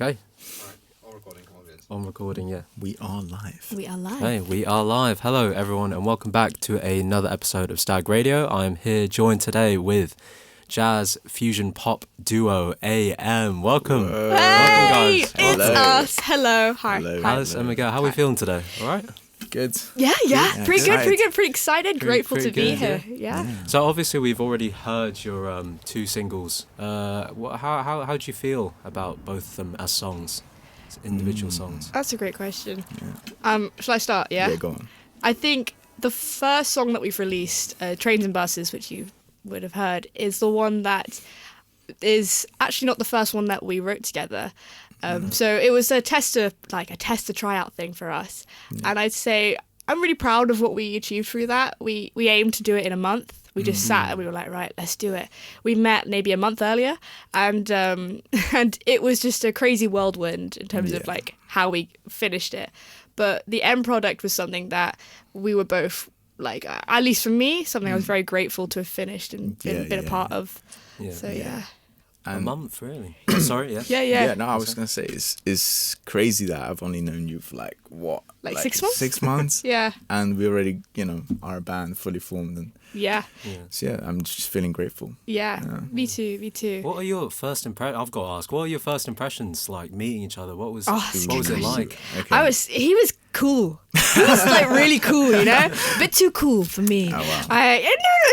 Okay. Alright, all recording, come on, Vince. On recording, yeah. We are live. We are live. Hey, we are live. Hello, everyone, and welcome back to another episode of Stag Radio. I'm here joined today with jazz fusion pop duo A.M. Welcome. Hey, Welcome, guys. it's Hello. us. Hello. Hi. Hello. Hi. Alice and Miguel, how are we feeling today? All right? Good. Yeah. Pretty good. Pretty excited. Pretty- Grateful pretty to be good, here. Yeah. So obviously we've already heard your two singles. How do you feel about both of them as songs, as individual songs? That's a great question. Yeah. Shall I start? Yeah. Go on. I think the first song that we've released, Trains and Buses, which you would have heard, is the one that is actually not the first one that we wrote together. So it was a tester tryout thing for us. And I'd say I'm really proud of what we achieved through that. We aimed to do it in a month. We just sat and we were like, right, let's do it. We met maybe a month earlier, and it was just a crazy whirlwind in terms of like how we finished it. But the end product was something that we were both like, at least for me, something I was very grateful to have finished and been a part of. Yeah. So yeah. A And month, really? Sorry, yeah. Yeah. no, I was gonna say it's crazy that I've only known you for like 6 months? 6 months. Yeah. And we already, are a band fully formed, and Yeah. so I'm just feeling grateful. Yeah. Me too. What are your first impressions? I've got to ask. What are your first impressions like meeting each other? What was that's a what was good it question. like? Okay. He was cool. He was like really cool, a bit too cool for me. Oh, wow. No,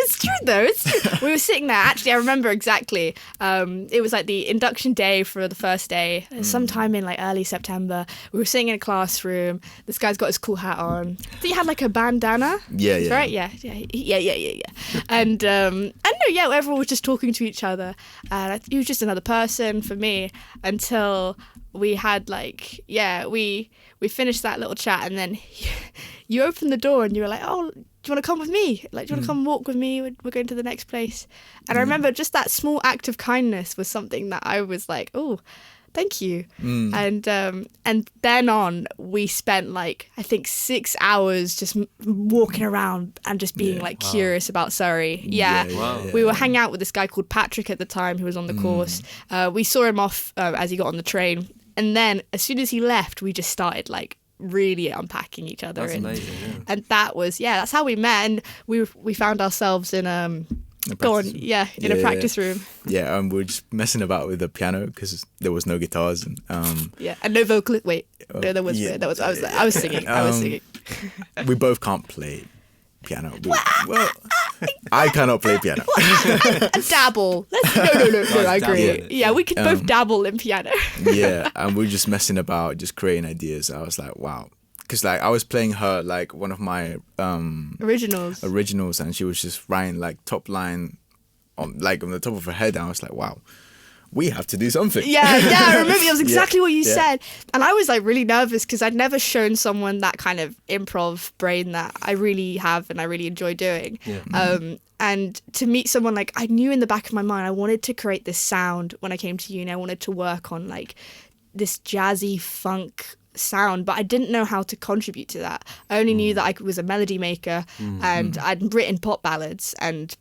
it's true though. It's true. We were sitting there. Actually, I remember exactly. It was like the induction day for the first day, sometime in like early September. We were sitting in a classroom. This guy's got his cool hat on. I think he had like a bandana. Yeah. Right? Yeah. And everyone was just talking to each other. And he was just another person for me until we had we finished that little chat, and then you opened the door and you were like, oh, do you want to come with me? Like, do you want to come walk with me? We're going to the next place. And I remember just that small act of kindness was something that I was like, oh, thank you. And then on, we spent like, I think 6 hours just walking around and just being curious about Surrey. We were hanging out with this guy called Patrick at the time who was on the course. We saw him off as he got on the train. And then as soon as he left, we just started like really unpacking each other. That's amazing, yeah. And that was, that's how we met. And we found ourselves in a practice room. Yeah, we were just messing about with the piano because there was no guitars, and and no vocalist. Wait, no, there was. yeah. I was singing. I was singing. we both can't play piano. I cannot play piano. A dabble. No, I agree. Yeah, we could both dabble in piano. Yeah, and we were just messing about, just creating ideas. I was like, wow. Because like I was playing her like one of my originals, and she was just writing like top line on the top of her head, and I was like, wow, we have to do something. Yeah, I remember it was exactly what you Yeah. said. And I was like really nervous because I'd never shown someone that kind of improv brain that I really have and I really enjoy doing. Yeah. And to meet someone, like, I knew in the back of my mind I wanted to create this sound when I came to uni. I wanted to work on like this jazzy funk sound, but I didn't know how to contribute to that. I only knew that I was a melody maker and I'd written pop ballads, and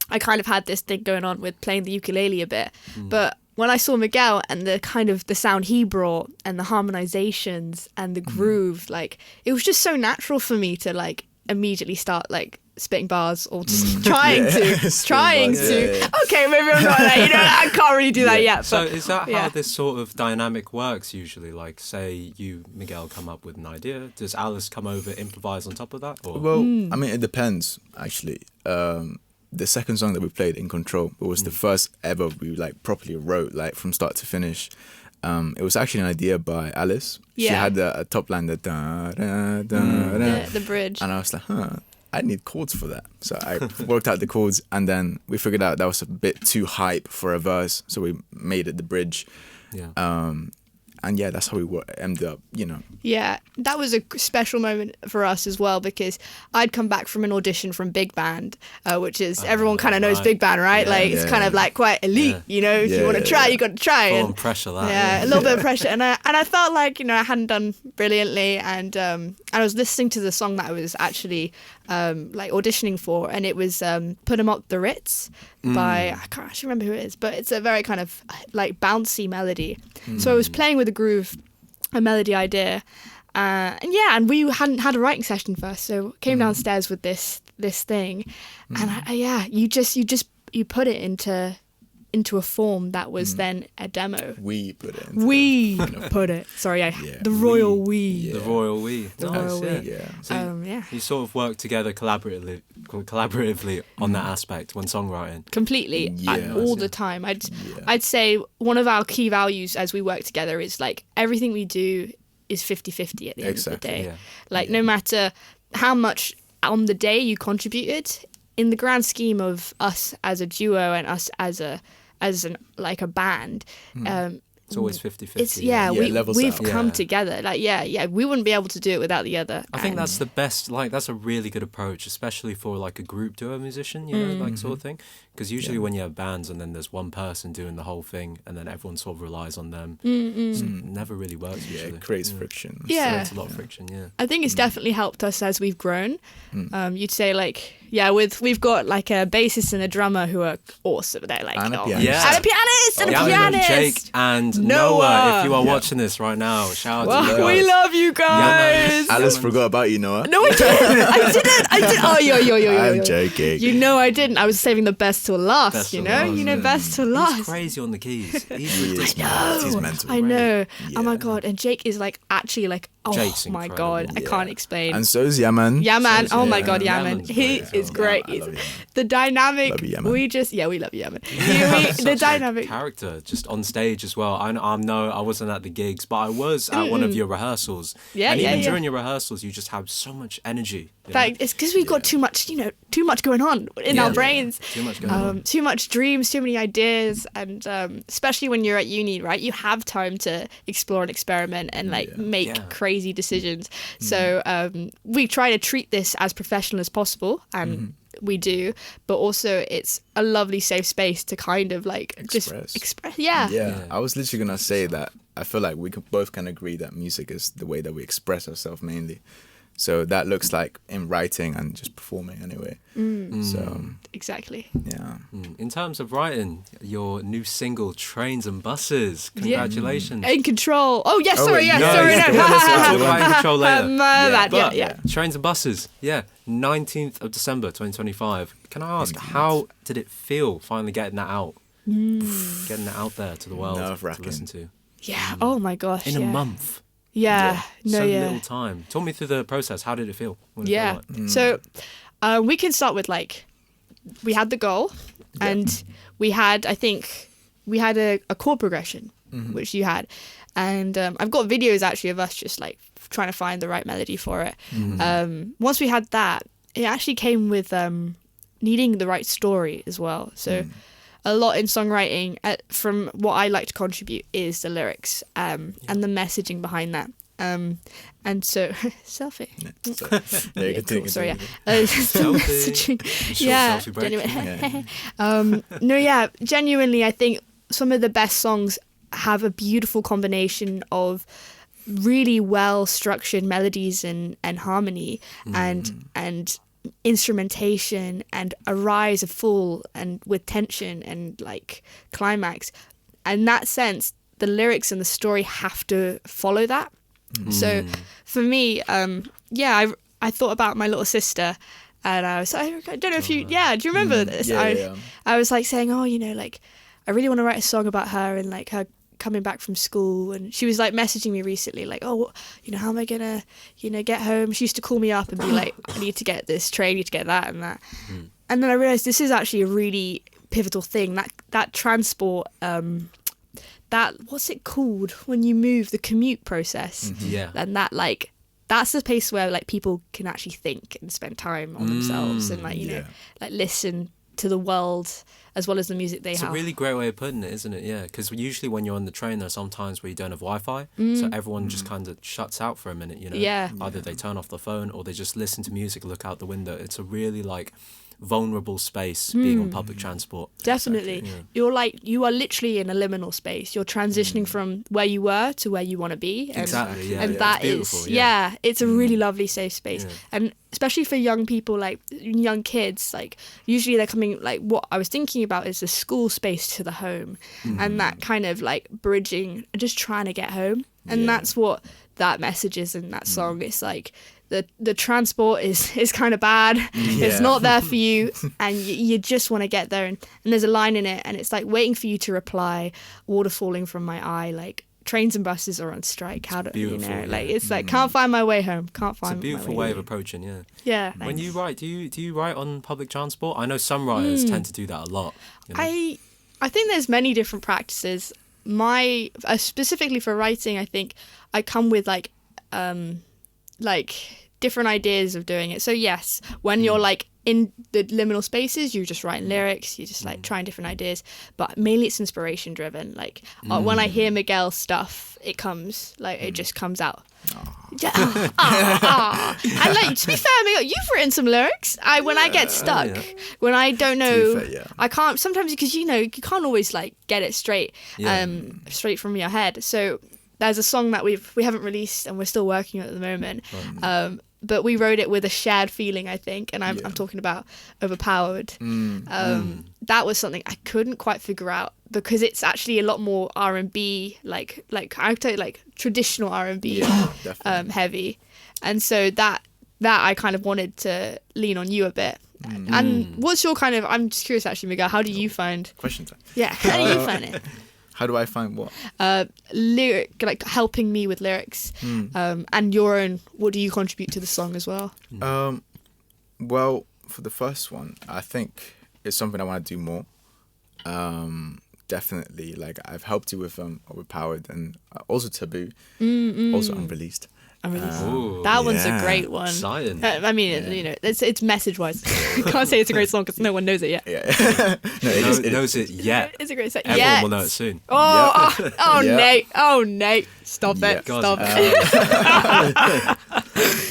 I kind of had this thing going on with playing the ukulele a bit. But when I saw Miguel and the kind of the sound he brought and the harmonizations and the groove, like, it was just so natural for me to like immediately start like spitting bars or just trying to. Okay, maybe I'm not there. I can't really do that yet. So But, is that how this sort of dynamic works usually? Like, say you, Miguel, come up with an idea. Does Alice come over, improvise on top of that? Or? Well, I mean, it depends actually. The second song that we played, In Cntrl, it was the first ever we like properly wrote, like from start to finish. It was actually an idea by Alice. She had a top line that the bridge. and I was like, I need chords for that. So I worked out the chords, and then we figured out that was a bit too hype for a verse, so we made it the bridge. Yeah. And yeah, that's how we ended up, Yeah, that was a special moment for us as well, because I'd come back from an audition from Big Band, which is, everyone kind of knows right. Big Band, right? Yeah, it's kind of like quite elite, If you want to try, you got to try. Full And, on pressure, that. yeah, a little bit of pressure. And I felt like, I hadn't done brilliantly. And I was listening to the song that I was actually like auditioning for, and it was Put 'Em Up the Ritz by, I can't actually remember who it is, but it's a very kind of like bouncy melody. So I was playing with a groove, a melody idea, and we hadn't had a writing session first, so came downstairs with this thing, and you put it into a form that was then a demo. We put it. Put it. Sorry, the royal we. Yeah. The royal we. The Nice, royal yeah. we. Yeah. So you sort of work together collaboratively on that aspect when songwriting. Completely, Yeah. all the time. I'd say one of our key values as we work together is like everything we do is 50-50 at the end of the day. Yeah. Like no matter how much on the day you contributed, in the grand scheme of us as a duo and us as a band, It's always 50-50. it's levels we've out. come Yeah. together. Like we wouldn't be able to do it without the other. I think And that's the best, like, that's a really good approach, especially for, like, a group duo musician, you know, like, sort of thing. Because usually when you have bands and then there's one person doing the whole thing and then everyone sort of relies on them, it never really works Yeah, usually. it creates friction. Yeah. It's a lot of friction, yeah. I think it's definitely helped us as we've grown. You'd say like, we've got like a bassist and a drummer who are awesome. They're like, And a oh, pianist. Yeah. and a pianist, and a Yeah, pianist. Jake and Noah. Noah, if you are watching this right now, shout out to you Well, guys. we love you guys. man. Alice forgot about you, Noah. No, I didn't. I did. Oh, yo. I'm joking. You know I didn't. I was saving the best till last. Best you till know, last, you know, yeah. best till He's last. crazy on the keys. He's He ridiculous. is mad. He's mental. I know. Yeah. Oh my god. And Jake is like actually like, oh Jake's my incredible. god, I can't explain. And so's Yaman. Yaman, oh my yeah. god, Yaman, Yaman's he great. is great. I love Yaman. The dynamic, Love you, Yaman. we love Yaman. Such The a dynamic, character just on stage as well. I know I wasn't at the gigs, but I was at one of your rehearsals. Yeah, and yeah, even yeah. during your rehearsals, you just have so much energy. you know? like it's because we've got too much, too much going on in our brains. Too much going on. Too much dreams, too many ideas, and especially when you're at uni, right? You have time to explore and experiment and like make Yeah. crazy decisions. So we try to treat this as professional as possible, and we do. But also, it's a lovely safe space to kind of like just Express. express. Yeah. Yeah, I was literally gonna say that. I feel like we both can agree that music is the way that we express ourselves mainly. So that looks like in writing and just performing anyway. So Exactly. yeah. In terms of writing, your new single, Trains and Buses. Congratulations. In Cntrl. Oh yes, Oh, sorry, wait, yes, no, sorry, it's no. the one that's We'll talk about In Cntrl later. My bad. But Yeah. Trains and Buses, 19th of December 2025. Can I ask, how did it feel finally getting that out? Getting it out there to the world to Nerve-wracking. listen to. Yeah. Oh my gosh. In yeah. a month. Yeah. No. So yeah. little time. Talk me through the process. How did it feel? What did it Yeah. feel like? So we can start with like, we had the goal, and we had, I think, a chord progression, which you had, and I've got videos actually of us just like trying to find the right melody for it. Once we had that, it actually came with needing the right story as well. So a lot in songwriting, from what I like to contribute, is the lyrics and the messaging behind that. And so selfie. So, Yeah, continue, cool. Sorry, continue. yeah. The Selfie. messaging. Short Yeah. selfie break. Genuine. No, yeah. Genuinely, I think some of the best songs have a beautiful combination of really well structured melodies and harmony and instrumentation and a rise of full and with tension and like climax. In that sense, the lyrics and the story have to follow that. So for me, I thought about my little sister, and I don't know if you, do you remember this? Yeah. I was like saying, like, I really want to write a song about her and like her coming back from school. And she was like messaging me recently, like, how am I gonna, get home? She used to call me up and be like, I need to get this train, I need to get that and that. And then I realized this is actually a really pivotal thing, that transport, that, what's it called when you move, the commute process. Yeah. And that like, that's the place where like people can actually think and spend time on themselves and like, like listen to the world as well as the music they It's have. a really great way of putting it, isn't it? Yeah, because usually when you're on the train, there are some times where you don't have Wi-Fi, so everyone just kind of shuts out for a minute, Yeah. Either they turn off the phone or they just listen to music, look out the window. It's a really like vulnerable space being on public transport. Definitely. Exactly, You are literally in a liminal space. You're transitioning from where you were to where you want to be. And, Exactly, yeah. And yeah. that It's is, beautiful, it's a really lovely safe space. Yeah. And especially for young people, like young kids, like usually they're coming, like what I was thinking about is the school space to the home and that kind of like bridging, just trying to get home. And that's what that message is in that song. It's like, the transport is kind of bad. It's not there for you, and you just want to get there. And there's a line in it, and it's like waiting for you to reply. Water falling from my eye, like trains and buses are on strike. How do like it's like can't find my way home. Can't find. It's a beautiful my way way of approaching. Yeah. Yeah. When you write, do you write on public transport? I know some writers tend to do that a lot. You know? I think there's many different practices. Specifically for writing, I think I come with like different ideas of doing it. So yes, when you're like in the liminal spaces, you're just writing lyrics, you're just like trying different ideas, but mainly it's inspiration driven. Like when I hear Miguel stuff, it comes like it just comes out. And like to be fair, Miguel, you've written some lyrics. When I get stuck, when I don't know, I can't sometimes because you can't always like get it straight from your head. So there's a song that we haven't released and we're still working on at the moment. But we wrote it with a shared feeling, I think, and I'm talking about Overpowered. That was something I couldn't quite figure out because it's actually a lot more R&B, like I tell you, like traditional R&B, heavy, and so that I kind of wanted to lean on you a bit. And what's your kind of? I'm just curious, actually, Miguel. How do you find? Question time. Yeah, how do you find it? How do I find what? Lyric, like helping me with lyrics, and your own. What do you contribute to the song as well? Well, for the first one, I think it's something I want to do more. Definitely, like I've helped you with Overpowered and also Taboo, also unreleased. That one's a great one. Exciting. I mean, it's message wise. You can't say it's a great song because no one knows it yet. No, it knows it yet. It's a great song. Everyone will know it soon. Nate. Oh, Nate. Stop it. Stop it.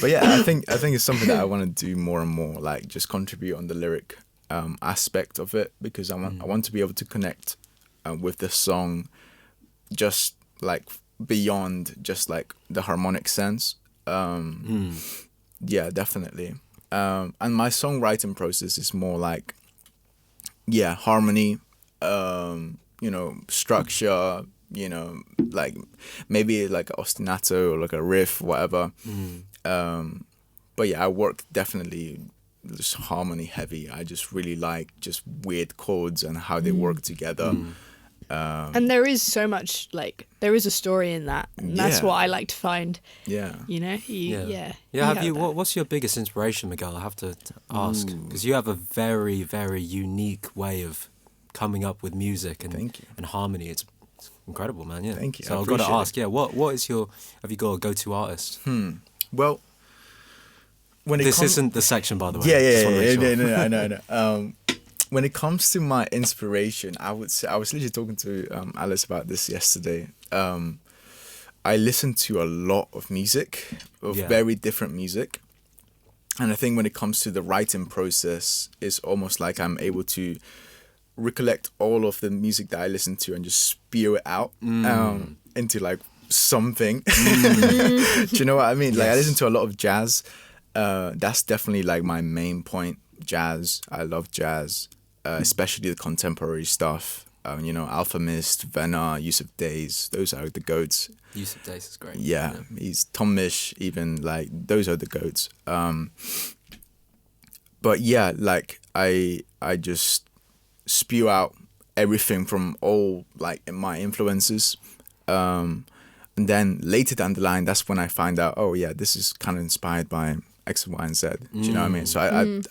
But yeah, I think it's something that I want to do more and more. Like just contribute on the lyric aspect of it because I want to be able to connect with the song, just like beyond just like the harmonic sense. Yeah, definitely. And my songwriting process is more like harmony, structure, like maybe like an ostinato or like a riff, whatever. But yeah, I work definitely just harmony heavy. I just really like just weird chords and how they work together. And there is so much, like, there is a story in that. And that's what I like to find. Yeah. What's your biggest inspiration, Miguel? I have to ask. Because you have a very, very unique way of coming up with music and harmony. It's incredible, man. Yeah. Thank you. So I've got to ask, what is have you got a go-to artist? Well, this isn't the section, by the way. Yeah. I know. When it comes to my inspiration, I would say I was literally talking to Alice about this yesterday. I listen to a lot of music, very different music, and I think when it comes to the writing process, it's almost like I'm able to recollect all of the music that I listen to and just spew it out into like something. Do you know what I mean? Like I listen to a lot of jazz. That's definitely like my main point. Jazz. I love jazz. Especially the contemporary stuff, Alpha Mist, Venna, Yusuf Days, those are the goats. Yusuf Days is great. Yeah, he's Tom Misch, even, like, those are the goats. But yeah, like, I just spew out everything from all, like, my influences. And then later down the line, that's when I find out, this is kind of inspired by X, Y, and Z. Do you know what I mean? So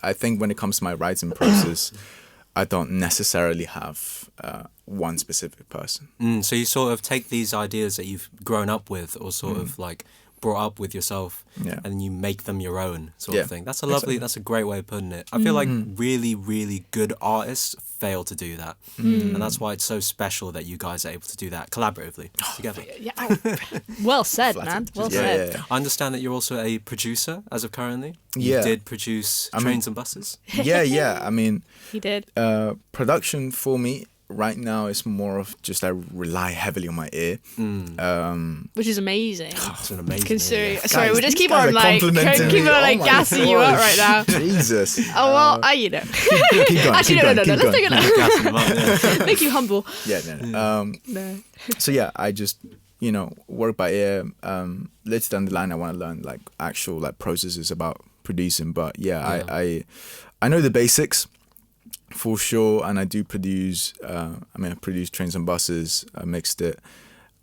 I think when it comes to my writing process, I don't necessarily have one specific person. So you sort of take these ideas that you've grown up with or sort of like brought up with yourself, Yeah. and you make them your own sort Yeah, of thing. That's a exactly. that's a great way of putting it. I feel like really, really good artists fail to do that, and that's why it's so special that you guys are able to do that collaboratively together. Yeah. Well said, man. Well Yeah, said. yeah, I understand that you're also a producer as of currently. Yeah. You did produce Trains and Buses. yeah. I mean, He did. production for me right now is more of just I rely heavily on my ear. Which is amazing. It's an amazing. Considering, idea. sorry, Guys, we'll just these keep guys on are like complimenting keep me. on like Oh my gassing you up right now. Jesus. Oh well, you know. Keep going. Actually, keep no. going, keep Let's take going. it. Gassing them up, yeah. Make you humble. Yeah, no. No. So yeah, I just work by ear. Later down the line, I want to learn like actual like processes about producing. But yeah, I know the basics for sure, and I do produce. I produced Trains and Buses. I mixed it.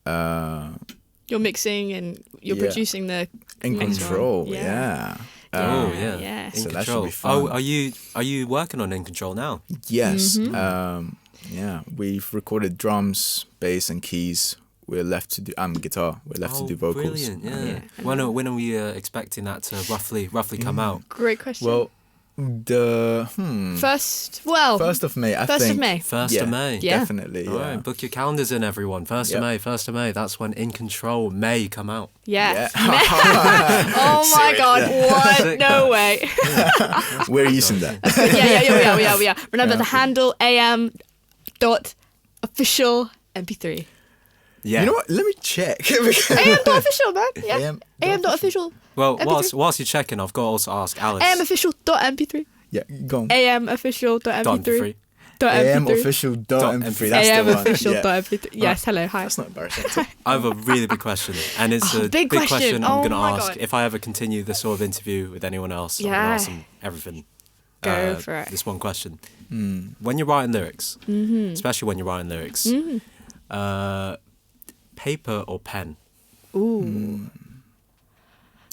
You're mixing and you're Yeah. producing the In next one. Control, Yeah. yeah. Oh yeah. Yeah. In So that should Control. be fun. Oh, are you working on In Control now? Yes. Mm-hmm. Yeah, we've recorded drums, bass, and keys. We're left to do guitar. We're left to do vocals. Brilliant. Yeah. Yeah. When are we expecting that to roughly come out? Great question. Well, the first 1st of May. I 1st think. of May. 1st of May. Yeah. Definitely. All Yeah. right, book your calendars in, everyone. 1st of Yep. May. 1st of May. That's when In Control may come out. Yeah. Yeah. Oh my Sick, God! What? Sick, No man. way. We're using that. Yeah. Remember the handle am.official mp3. Yeah. You know what? Let me check. am.official, man. Yeah. AM. am.official. Well, MP3. whilst you're checking, I've got to also ask Alice. amofficial.mp3. Yeah, go on. amofficial.mp3. AM .mp3. official .mp3. That's the one. Yeah. amofficial.mp3. Yes, hello, hi. That's not embarrassing. I have a really big question, and it's a big question. I'm Oh going to my ask. God. If I ever continue this sort of interview with anyone else, I'm going to Yeah. ask them everything. Go for it. This one question. When you're writing lyrics, especially when you're writing lyrics, paper or pen? Ooh.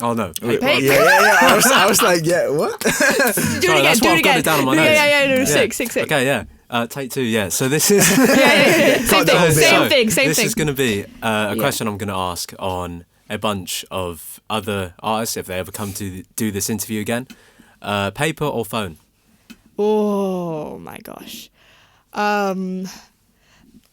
Oh, no. Wait, Paper. yeah. I was like, yeah, what? Do Sorry, it again. that's Do why it I've got again. it down on my notes. Yeah. Six. Okay, yeah. Take 2, yeah. So this is... Yeah. Same thing. This is going to be a question I'm going to ask on a bunch of other artists if they ever come to do this interview again. Paper or phone? Oh my gosh.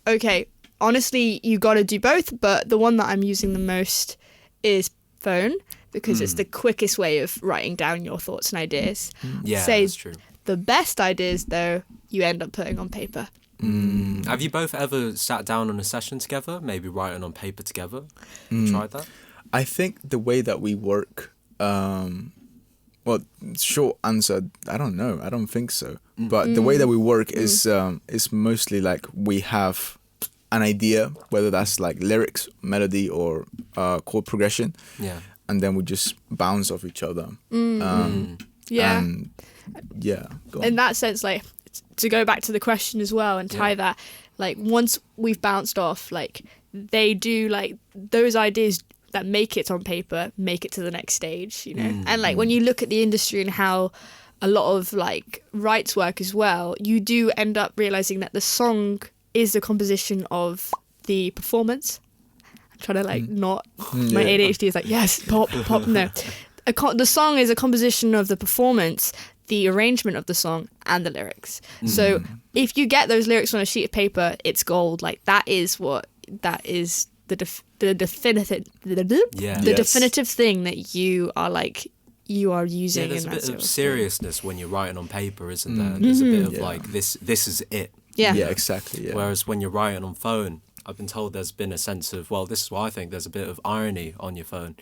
Okay. Honestly, you got to do both, but the one that I'm using the most is phone because it's the quickest way of writing down your thoughts and ideas. Yeah, Say that's true. the best ideas, though, you end up putting on paper. Have you both ever sat down on a session together, maybe writing on paper together? Tried that? I think the way that we work, well, short answer, I don't know. I don't think so. But the way that we work is mostly like we have an idea, whether that's like lyrics, melody, or chord progression. Yeah. And then we just bounce off each other. Yeah. And yeah. Go on. In that sense, like, to go back to the question as well and tie that, like, once we've bounced off, like, they do, like, those ideas that make it on paper make it to the next stage, you know? And, like, when you look at the industry and how a lot of, like, rights work as well, you do end up realising that the song is the composition of the performance. I'm trying to, like, not... My ADHD is like, yes, pop, no. The song is a composition of the performance, the arrangement of the song, and the lyrics. So if you get those lyrics on a sheet of paper, it's gold. Like, that is the definitive definitive thing that you are using. Yeah, there's in a that bit sort of of seriousness when you're writing on paper, isn't there? There's a bit of Yeah. like, this is it. Yeah. Yeah, exactly. Yeah. Whereas when you're writing on phone, I've been told there's been a sense of, well, this is what I think, there's a bit of irony on your phone.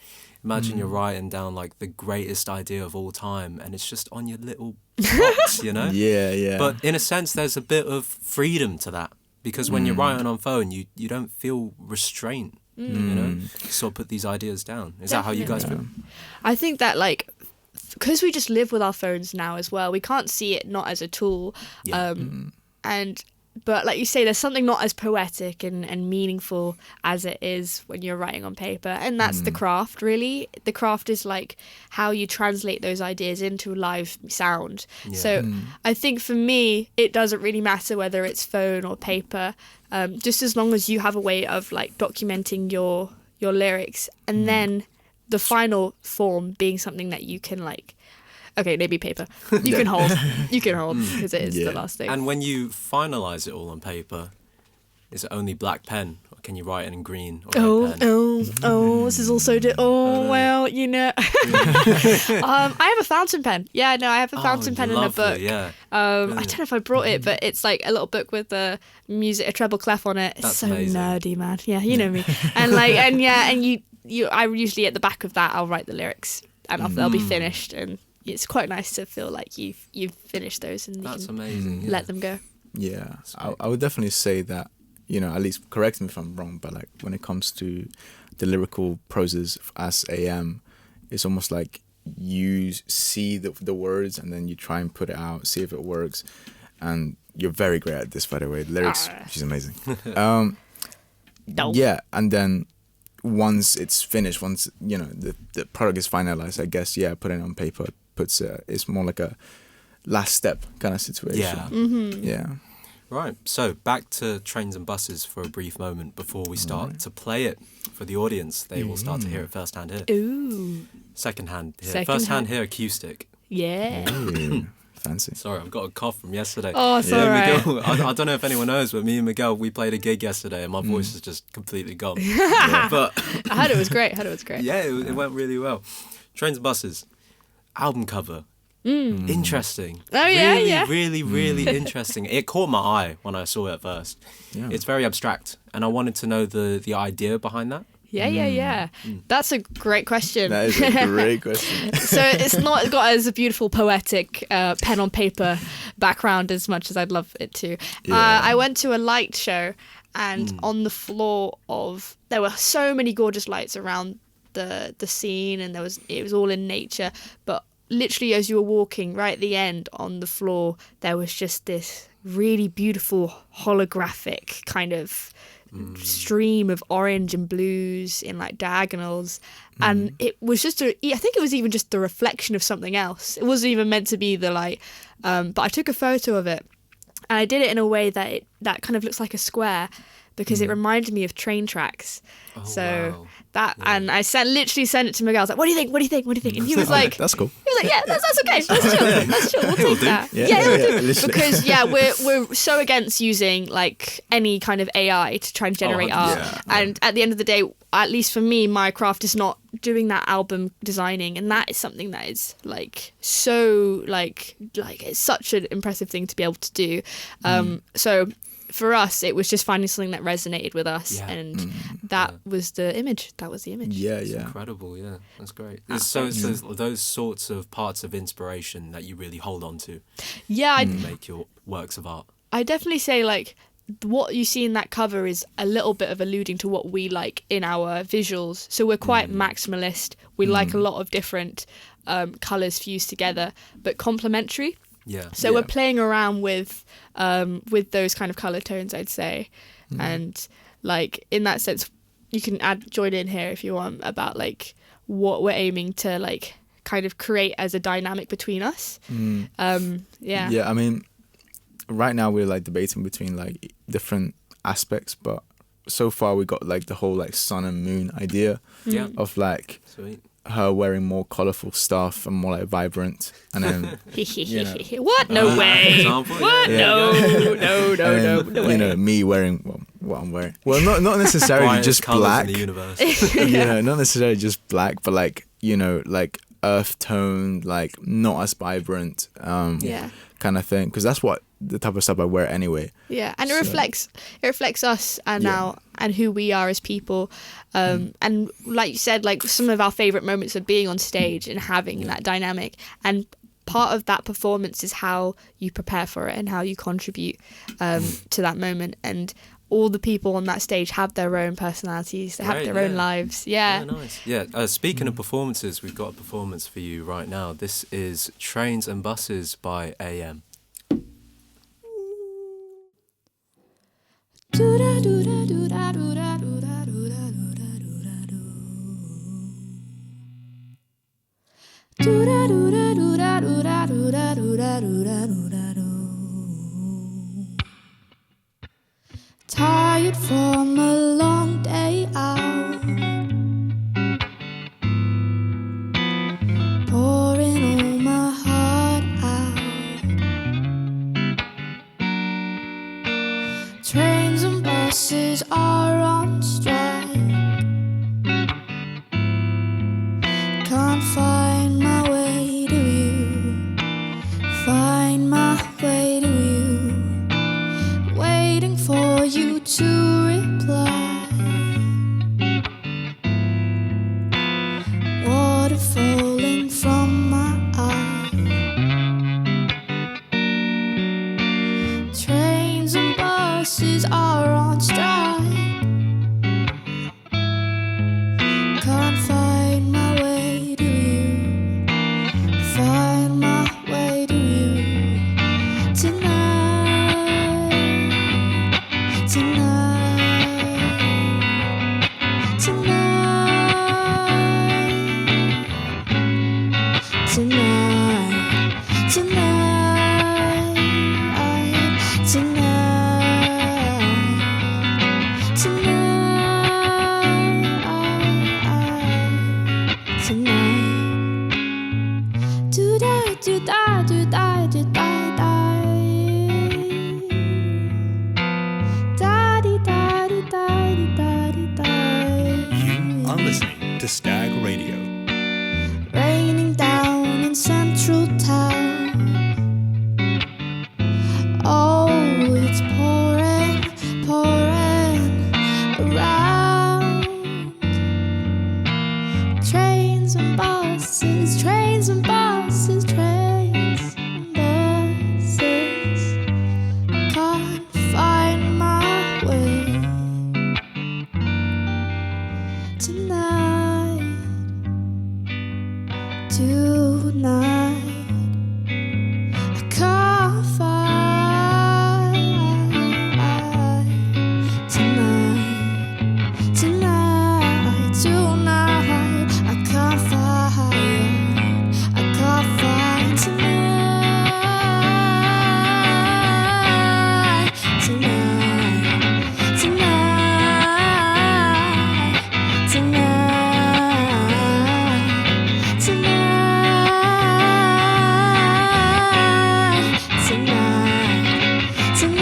Imagine you're writing down like the greatest idea of all time and it's just on your little box, you know? Yeah. But in a sense, there's a bit of freedom to that because when you're writing on phone, you don't feel restraint, you know? You sort of put these ideas down. Is that how you guys feel? I think that, like, because we just live with our phones now as well, we can't see it not as a tool. Yeah. But like you say, there's something not as poetic and meaningful as it is when you're writing on paper. And that's the craft, really. The craft is like how you translate those ideas into live sound. Yeah. So I think for me, it doesn't really matter whether it's phone or paper, just as long as you have a way of like documenting your lyrics and then the final form being something that you can like. Okay, maybe paper. You can hold. You can hold because it is the last thing. And when you finalize it all on paper, is it only black pen, or can you write it in green or red pen? This is also well, you know. I have a fountain pen. Yeah, no, I have a fountain pen in a book. Yeah. I don't know if I brought it, but it's like a little book with a treble clef on it. It's That's so amazing. nerdy, man. Yeah, you know me. And like, and you, I usually at the back of that I'll write the lyrics, and they'll be finished, and it's quite nice to feel like you've finished those, and That's you can amazing. let them go. Yeah, I would definitely say that, you know, at least correct me if I'm wrong, but like when it comes to the lyrical proses as A.M, it's almost like you see the words and then you try and put it out, see if it works. And you're very great at this, by the way. The lyrics, she's amazing. Yeah, and then once it's finished, once, you know, the product is finalized, I guess, putting it on paper it's more like a last step kind of situation. Yeah. Right, so back to Trains and Buses for a brief moment before we start to play it for the audience. They will start to hear it firsthand here. Ooh. Second hand here. Second First hand hand. here, acoustic. Yeah. Ooh, fancy. Sorry, I've got a cough from yesterday. Oh, it's all right. Miguel, I don't know if anyone knows, but me and Miguel, we played a gig yesterday and my voice is just completely gone. But I heard it was great. yeah, it went really well. Trains and Buses, album cover. Interesting. Oh, yeah, really, yeah. really interesting. It caught my eye when I saw it at first. Yeah. It's very abstract, and I wanted to know the idea behind that. Yeah. That's a great question. That is a great question. So it's not got as a beautiful poetic pen on paper background as much as I'd love it to. Yeah. I went to a light show, and on the floor there were so many gorgeous lights around the scene, and it was all in nature, but literally as you were walking right at the end on the floor, there was just this really beautiful holographic kind of stream of orange and blues in like diagonals, and it was just I think it was even just the reflection of something else. It wasn't even meant to be the light, but I took a photo of it, and I did it in a way that kind of looks like a square, because it reminded me of train tracks. Wow. And I literally sent it to Miguel. I was like, what do you think? And he was like, That's cool. he was like, yeah, that's okay. That's chill. We'll take that. Yeah, he'll do. literally. Because we're so against using like any kind of AI to try and generate art. yeah. And at the end of the day, at least for me, my craft is not doing that album designing, and that is something that is like so like it's such an impressive thing to be able to do. So for us, it was just finding something that resonated with us, and that was the image. Yeah. Incredible, yeah, that's great. So it's those sorts of parts of inspiration that you really hold on to. Yeah, to make your works of art. I definitely say like what you see in that cover is a little bit of alluding to what we like in our visuals. So we're quite maximalist. We like a lot of different colours fused together, but complementary. Yeah. So we're playing around with those kind of colour tones, I'd say. And like in that sense, you can join in here if you want about like what we're aiming to like kind of create as a dynamic between us. Yeah, I mean, right now we're like debating between like different aspects, but so far we got like the whole like sun and moon idea of like Sweet. her wearing more colourful stuff and more like vibrant, and then What? No way. Example, What? yeah. No way. you know, me wearing what I'm wearing. Well, not necessarily Brightest just colours black. in the universe. You know, not necessarily just black, but like, you know, like earth tone, like not as vibrant, kind of thing. Because that's what the type of stuff I wear anyway. Yeah, and it reflects us and and who we are as people. And like you said, like some of our favourite moments of being on stage and having that dynamic. And part of that performance is how you prepare for it and how you contribute to that moment. And all the people on that stage have their own personalities. They have their own lives. Yeah. Nice. Yeah. Speaking of performances, we've got a performance for you right now. This is Trains and Buses by A.M. Tired from a long day out, are listening to Stag Radio. Raining down in Central Town. Oh, it's pouring, pouring around. Trains and buses, trains and buses, trains and buses. Can't find my way tonight. Tonight, I can't find tonight, tonight, tonight. I can't find tonight, tonight, tonight, tonight, tonight.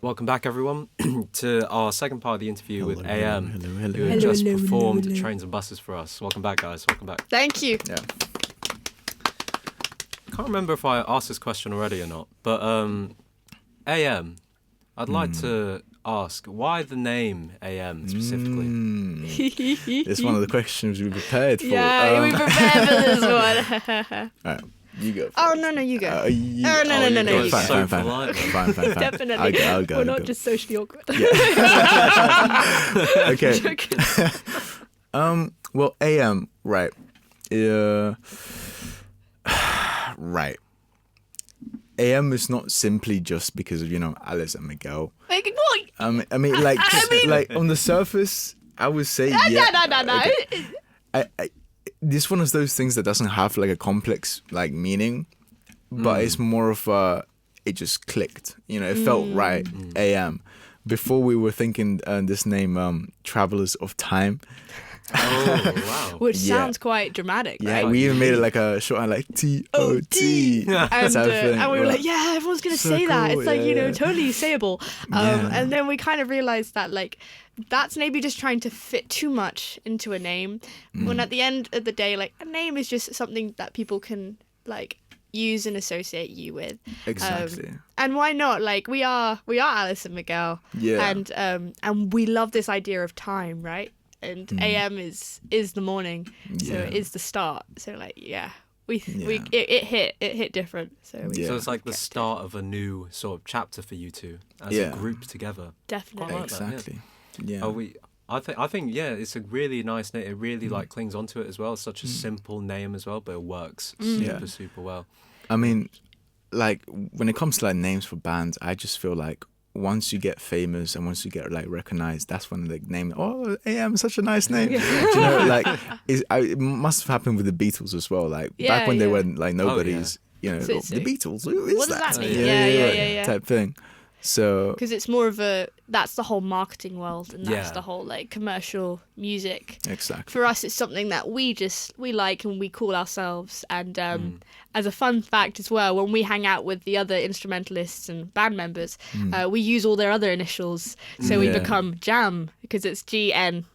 Welcome back, everyone, to our second part of the interview with A.M., hello. who just performed Trains and Buses for us. Welcome back, guys. Welcome back. Thank you. Yeah. Can't remember if I asked this question already or not, but A.M., I'd like to ask, why the name A.M. specifically? It's one of the questions we prepared for. Yeah, we prepared for this one. All right, you go. Oh, no, you go. No, no, you go. Fine. polite. Definitely. I'll go. We're not just socially awkward. Okay. Joking. Well, A.M. Right. Right. A.M. is not simply just because of Alice and Miguel. Like, what? I mean, like on the surface, I would say No. Okay. This one of those things that doesn't have like a complex like meaning, but it's more of it just clicked. It felt right. A.M. Before we were thinking this name, Travelers of Time. Oh, wow. Which sounds quite dramatic, Yeah, right? we even made it like a short like T.O.T. And we were like, yeah, everyone's going to So say that. cool, It's like, yeah. totally sayable. And then we kind of realized that, like, that's maybe just trying to fit too much into a name. When at the end of the day, like, a name is just something that people can, like, use and associate you with. Exactly. And why not? Like, we are Alice and Miguel. Yeah. And we love this idea of time, right? And A.M. is the morning, so it is the start. So like, it hit different. So Yeah. So it's like the start of a new sort of chapter for you two as a group together. definitely. Quite like that, yeah. Exactly. Yeah. I think it's a really nice name. It really like clings onto it as well. It's such a simple name as well, but it works super well. I mean, like when it comes to like names for bands, I just feel like once you get famous and once you get like recognized, that's when the name. Oh, A.M. such a nice name. Do you know, like it must have happened with the Beatles as well. Like back when they were like nobodies. So The Beatles. Who is what does that mean? Yeah. Type thing. So Because it's more of that's the whole marketing world, and that's Yeah. the whole like commercial music. exactly. For us, it's something that we like and we call ourselves. And as a fun fact as well, when we hang out with the other instrumentalists and band members, we use all their other initials. So we Yeah. become Jam, because it's GAMN.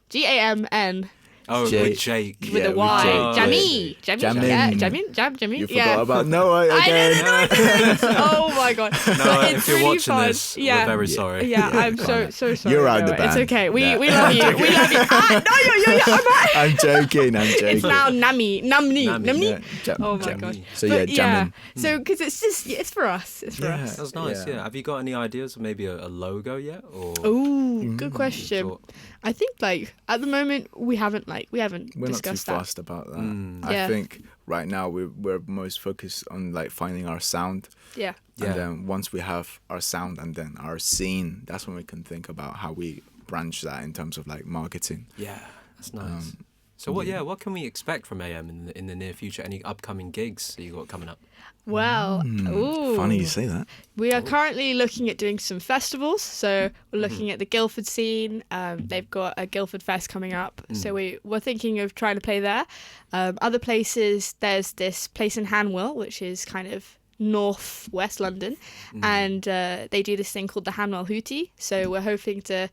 Oh, Jake. with Jake. with Yeah, a with Y. Jake. Jamie. Jamin. Yeah, Jamin. You yeah. forgot about Noah again. I didn't know. Oh my god. No, But if it's you're really watching fun. this, yeah. we're very sorry. Yeah, I'm fine. so sorry. You're out of the Noah. It's band. okay. We Yeah. love you. We love you. No, you're I'm right. I'm joking. It's now Namni. Yeah, Oh my Jamin. god. So But yeah, Jamin. So because it's just it's for us. It's for Yeah. us. That's nice. Yeah. Yeah. Have you got any ideas of maybe a logo yet? Or Ooh, good question. Sure. I think like at the moment we haven't We're not too discussed that. fast about that. Yeah. I think right now we're most focused on like finding our sound. Yeah. Yeah. And then once we have our sound and then our scene, that's when we can think about how we branch that in terms of like marketing. Yeah, that's nice. So what can we expect from AM in the near future? Any upcoming gigs that you got coming up? Well, ooh. Funny you say that. We are currently looking at doing some festivals. So we're looking at the Guildford scene. They've got a Guildford Fest coming up. So we're thinking of trying to play there. Other places, there's this place in Hanwell, which is kind of northwest London. And they do this thing called the Hanwell Hootie. So we're hoping to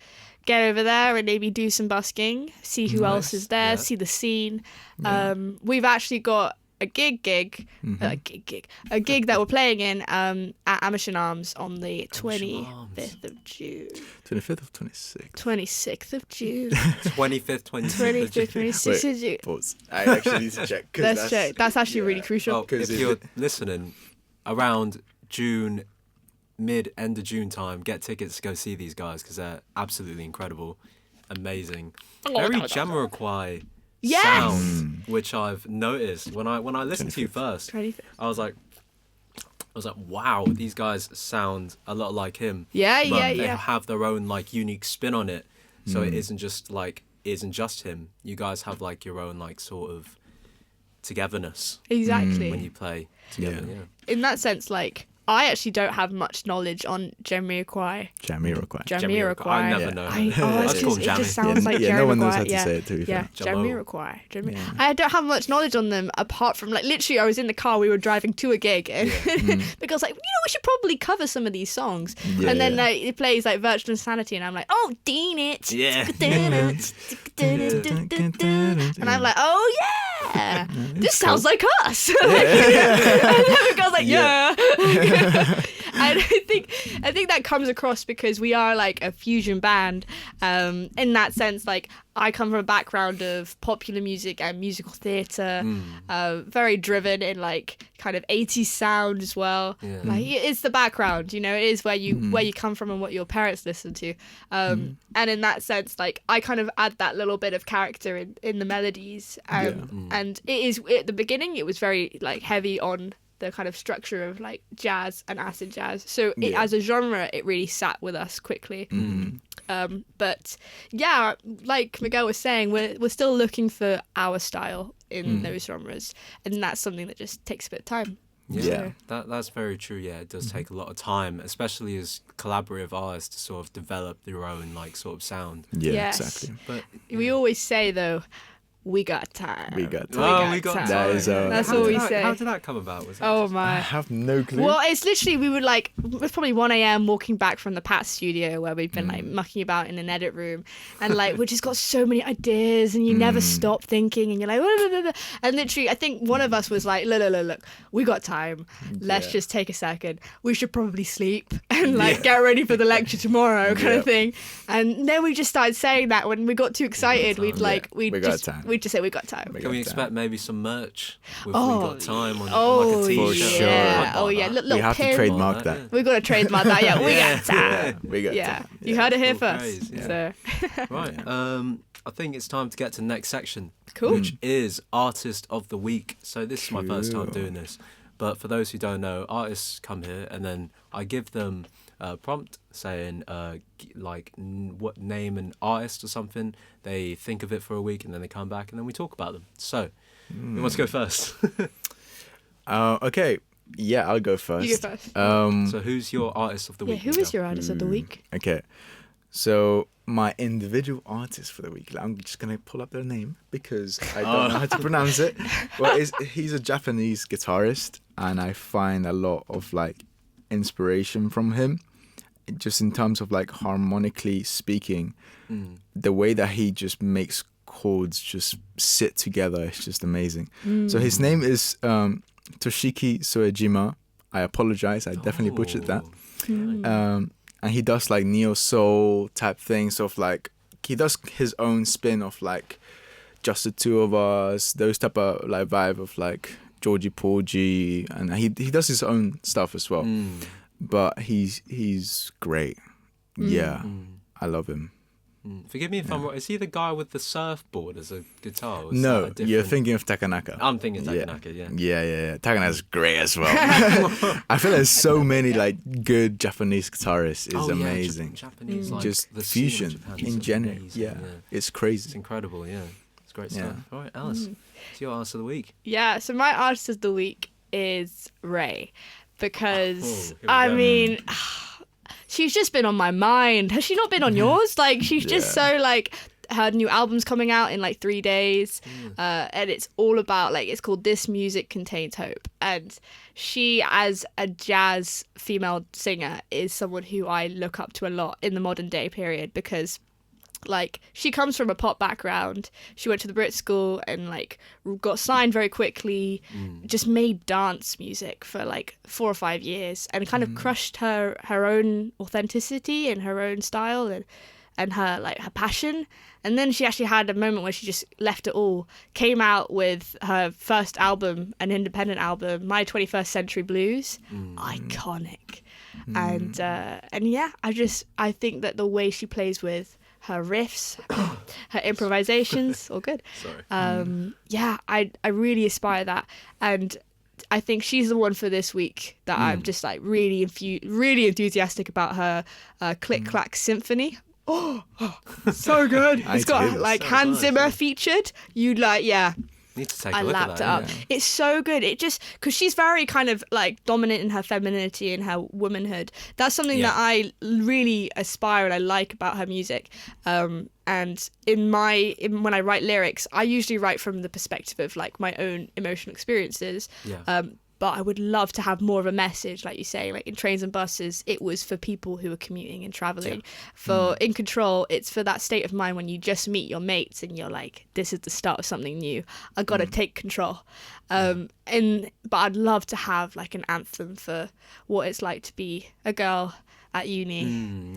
get over there and maybe do some busking, see who else is there, yeah. see the scene. We've actually got a gig that we're playing in at Amish Arms on the 25th of June. 25th or 26th? 26th of June. 25th, 26th. 26th of June. Pause. I actually need to check. Let's check. That's actually really crucial. Oh, if you're listening, around June, end of June time, get tickets to go see these guys because they're absolutely incredible, amazing, very Jamaroquai Yes! sound, which I've noticed when I listened to you first. 25th. I was like, wow, these guys sound a lot like him. Yeah, but yeah, they yeah. have their own like unique spin on it, so it isn't just him. You guys have like your own like sort of togetherness Exactly. when you play together. Yeah. Yeah. In that sense, like, I actually don't have much knowledge on Jamiroquai. Jamiroquai. I never Yeah. know. It Let's call him Jammy. just sounds like Yeah, no one knows Jamiroquai. how to Yeah. say it, to be Yeah, fair. Jamiroquai. Yeah. I don't have much knowledge on them apart from, like, literally I was in the car, we were driving to a gig, and the girl's like, we should probably cover some of these songs. Yeah, And then yeah. it plays, like, Virtual Insanity, and I'm like, oh, Dean it. Yeah. And I'm like, oh, yeah, this sounds like us. And the girl's like, yeah. And I think that comes across because we are like a fusion band. In that sense, like I come from a background of popular music and musical theatre, very driven in like kind of 80s sound as well. Yeah. Like it's the background, it is where you come from and what your parents listen to. And in that sense, like I kind of add that little bit of character in the melodies. And it is at the beginning, it was very like heavy on the kind of structure of like jazz and acid jazz. So as a genre, it really sat with us quickly. But yeah, like Miguel was saying, we're still looking for our style in those genres, and that's something that just takes a bit of time. Yeah, that's very true. Yeah, it does take a lot of time, especially as collaborative artists, to sort of develop your own like sort of sound. Yeah, Yes. exactly. But We always say though, we got time. We got time. oh, we got time. That is, That's How what did we that- say. How did that come about? Was that Oh just- I my. have no clue. Well, it's literally, we would like, it was probably 1 a.m. walking back from the Pat studio where we've been like mucking about in an edit room, and like we just got so many ideas, and you never stop thinking, and you're like, "Blah, blah, blah, blah." And literally, I think one of us was like, look, we got time. Let's just take a second. We should probably sleep and like get ready for the lecture tomorrow, kind of thing. And then we just started saying that when we got too excited, we'd like, We got time. we'd just say we got time. Can we expect maybe some merch? With We got time on Oh, like a t-shirt. For sure. yeah. I'd Oh buy yeah. that. Little we have pin. to trademark that. We've got to trademark that. Yeah, we Yeah. got time. We got Yeah, time. you heard it here Cool first. phrase, yeah. So Right. I think it's time to get to the next section, Cool. which is Artist of the Week. So this is my first time Cool. doing this, but for those who don't know, artists come here and then I give them a prompt saying what name an artist or something. They think of it for a week and then they come back and then we talk about them. So who wants to go first? Okay. Yeah, I'll go first. You go first. So who's your artist of the yeah, week? who is Miguel? your artist of the week? Okay. So my individual artist for the week, I'm just gonna pull up their name because I don't know how to pronounce it. Well, he's a Japanese guitarist, and I find a lot of like inspiration from him, just in terms of like harmonically speaking, the way that he just makes chords just sit together. It's just amazing. So his name is Toshiki Soejima. I apologize. I definitely butchered that. And he does like neo soul type things of like, he does his own spin of like Just the Two of Us, those type of like vibe of like Georgie Porgy, and he does his own stuff as well. But he's great. Yeah, I love him. Forgive me if I'm wrong. Is he the guy with the surfboard as a guitar? Or is No, that a you're different- thinking of Takanaka. I'm thinking Takanaka, yeah. Yeah. Takanaka's great as well. I feel there's so many like good Japanese guitarists. It's Oh, yeah, amazing. Japanese, like, Just the scene of fusion Japan in is general. amazing, Yeah, it's crazy. It's incredible, yeah. It's great Yeah. stuff. All right, Alice, it's your artist of the week. Yeah, so my artist of the week is Raye, because here we I go. mean, she's just been on my mind. Has she not been on yours? Like, she's just so like, her new album's coming out in like 3 days, and it's all about like, it's called This Music Contains Hope, and she, as a jazz female singer, is someone who I look up to a lot in the modern day period, because like, she comes from a pop background. She went to the Brit school and like got signed very quickly, just made dance music for like 4 or 5 years, and kind of crushed her own authenticity and her own style and her like her passion. And then she actually had a moment where she just left it all, came out with her first album, an independent album, My 21st Century Blues. Iconic. And yeah, I think that the way she plays with her riffs, her improvisations, all good. Sorry. Yeah, I really aspire that, and I think she's the one for this week that I'm just like really enthusiastic about her Click Clack Symphony. Oh, so good! I It's got did. like So Hans nice, Zimmer yeah. featured. You'd like, yeah. Need to take I a look lapped at it that. up. yeah. It's so good. It just, because she's very kind of like dominant in her femininity and her womanhood. That's something Yeah. that I really aspire and I like about her music. And when I write lyrics, I usually write from the perspective of like my own emotional experiences. Yeah. But I would love to have more of a message, like you say, like in trains and buses, it was for people who are commuting and traveling. For In Cntrl, it's for that state of mind when you just meet your mates and you're like, this is the start of something new. I got to take control. But I'd love to have like an anthem for what it's like to be a girl at uni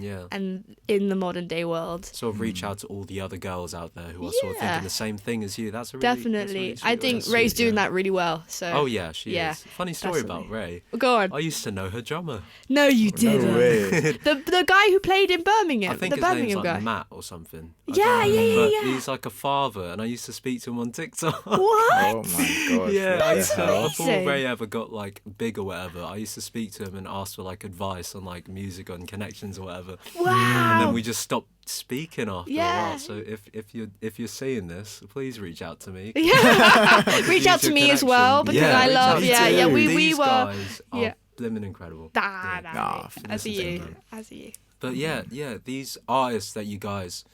Yeah. and in the modern day world. Sort of reach out to all the other girls out there who are sort of Yeah. thinking the same thing as you. That's a really Definitely. That's really I sweet. think That's Ray's sweet, doing yeah. that really well. So Oh yeah, she yeah, is. Funny story about Raye. Go on. I used to know her drummer. No, you No didn't. way. The guy who played in Birmingham, I think the his name's Birmingham like guy. Matt or something. I Yeah, don't know, yeah, but yeah. he's like a father, and I used to speak to him on TikTok. What? Oh my god. Yeah, what I the used to, hell? before Amazing. Ray ever got like big or whatever, I used to speak to him and ask for like advice on like music and connections or whatever. Wow. And then we just stopped speaking after a Yeah. while. So if you're seeing this, please reach out to me. Yeah. I could Reach out use to your me as connection. well, because I reach love- out yeah, to yeah, me. we These were- guys are yeah. blimmin' incredible. Nah, as listen are to you, them. as are you. But yeah, these artists that you guys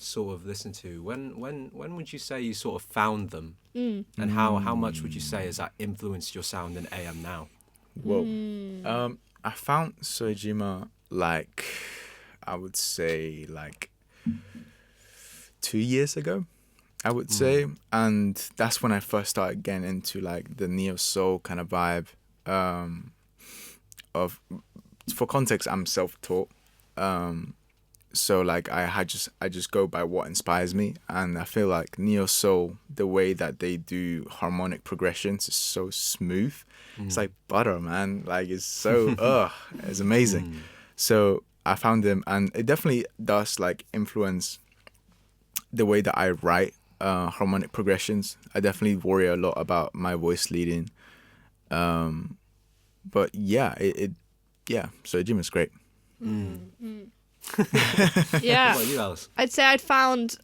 sort of listen to, when would you say you sort of found them, and how much would you say has that influenced your sound in AM now? Whoa. I found Soejima like, I would say like 2 years ago, I would say, and that's when I first started getting into like the neo soul kind of vibe. For context, I'm self-taught, so like I just go by what inspires me, and I feel like neo soul, the way that they do harmonic progressions is so smooth. It's like butter, man. Like it's so it's amazing. So I found him, and it definitely does like influence the way that I write harmonic progressions. I definitely worry a lot about my voice leading. But yeah, so Jim is great. Yeah. What about you, Alice? I'd say I found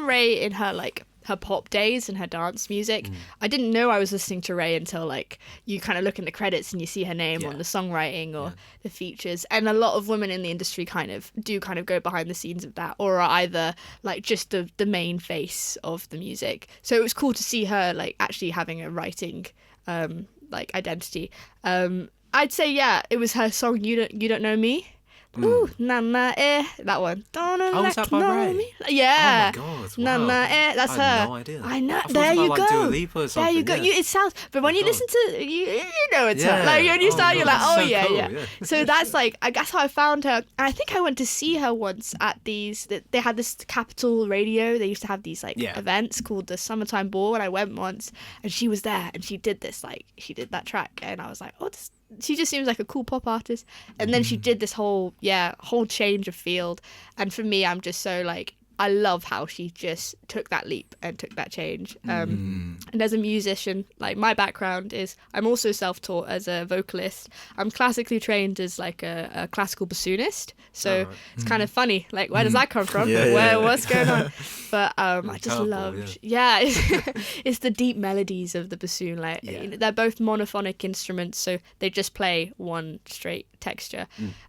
Raye in her like her pop days and her dance music. I didn't know I was listening to Raye until like you kind of look in the credits and you see her name on the songwriting or the features. And a lot of women in the industry kind of go behind the scenes of that, or are either like just the main face of the music. So it was cool to see her like actually having a writing like identity. I'd say it was her song You Don't Know Me. Ooh, Nana that one. Don't is that by know Raye? me. Yeah. Oh my god! Nana Wow. that's I her. had no idea. I know. I thought There it was you about, like, go. Dua Lipa or There something, you go. yeah. It sounds. But when Oh you god. listen to you know it's her. Yeah. Like when you Oh start, you're god, like, that's oh so yeah, cool, yeah. So that's like, I guess how I found her. And I think I went to see her once at these. They had this Capital Radio. They used to have these like Yeah. events called the Summertime Ball, and I went once, and she was there, and she did this she did that track, and I was like, oh, she just seems like a cool pop artist. And then she did this whole change of field, and for me, I'm just so like, I love how she just took that leap and took that change. And as a musician, like my background is, I'm also self-taught as a vocalist. I'm classically trained as like a classical bassoonist. So it's kind of funny, like where does that come from? What's going on? But I just Curveball, loved, it's the deep melodies of the bassoon. Like you know, they're both monophonic instruments, so they just play one straight texture.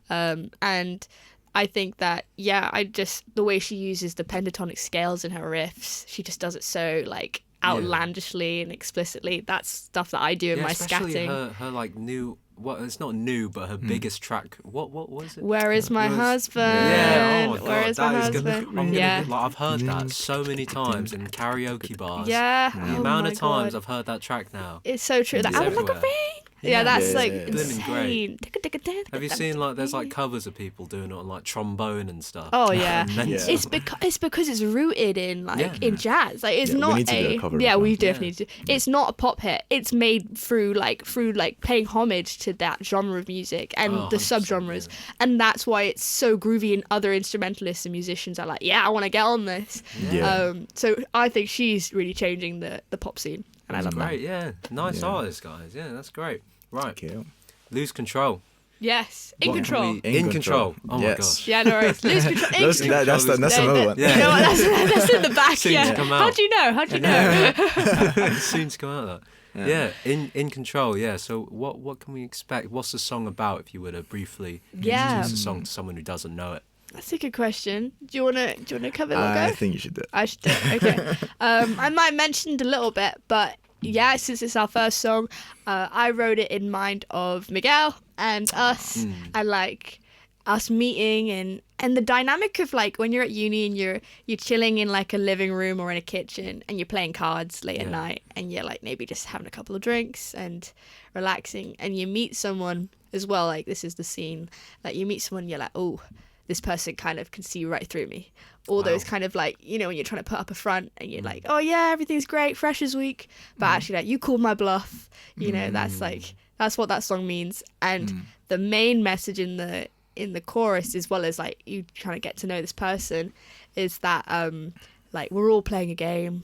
And I think that, the way she uses the pentatonic scales in her riffs, she just does it so, like, outlandishly and explicitly. That's stuff that I do in my especially scatting. her like new, it's not new, but her biggest track. What was it? Where is my husband? Yeah, oh my god, Where is my that is husband? I've heard that so many times in karaoke bars. Yeah. The Oh amount my of times God. I've heard that track now. It's so true. That I would like a everywhere. ring. Yeah, that's like Blimmin' great. insane. Have you seen like there's like covers of people doing it on like trombone and stuff? Oh yeah, Mental. it's because it's rooted in in jazz. Like it's we not need to do a cover of yeah, that. we definitely need to. It's not a pop hit. It's made through paying homage to that genre of music and the 100%, subgenres, and that's why it's so groovy. And other instrumentalists and musicians are like, yeah, I want to get on this. Yeah. So I think she's really changing the pop scene, and I love that. Great, yeah, nice artist, guys. Yeah, that's great. Right, Okay. Lose Control. Yes, In What can Control. we- In Control. Oh my Yes. gosh. Yeah, no worries. Lose Control. In That's Control. that's another one. Yeah. You know what? That's in the back. Soon to Yeah. come out. How'd you know? How'd you know? Soon to come out of that. Yeah, in Control. Yeah. So what can we expect? What's the song about? If you were to briefly introduce the song to someone who doesn't know it. That's a good question. Do you wanna cover it? I'll I go? think you should do it. I should do it. Okay. I might mention it a little bit, but yeah, since it's our first song, I wrote it in mind of Miguel and us, and like us meeting and the dynamic of like when you're at uni and you're chilling in like a living room or in a kitchen and you're playing cards late at night and you're like maybe just having a couple of drinks and relaxing, and you meet someone as well. Like this is the scene. Like you meet someone, you're like, oh, this person kind of can see right through me. All those kind of like, you know, when you're trying to put up a front and you're like, oh yeah, everything's great, fresh as week, but actually like you called my bluff. You know, that's what that song means. And the main message in the chorus, as well as like you trying to get to know this person, is that like we're all playing a game.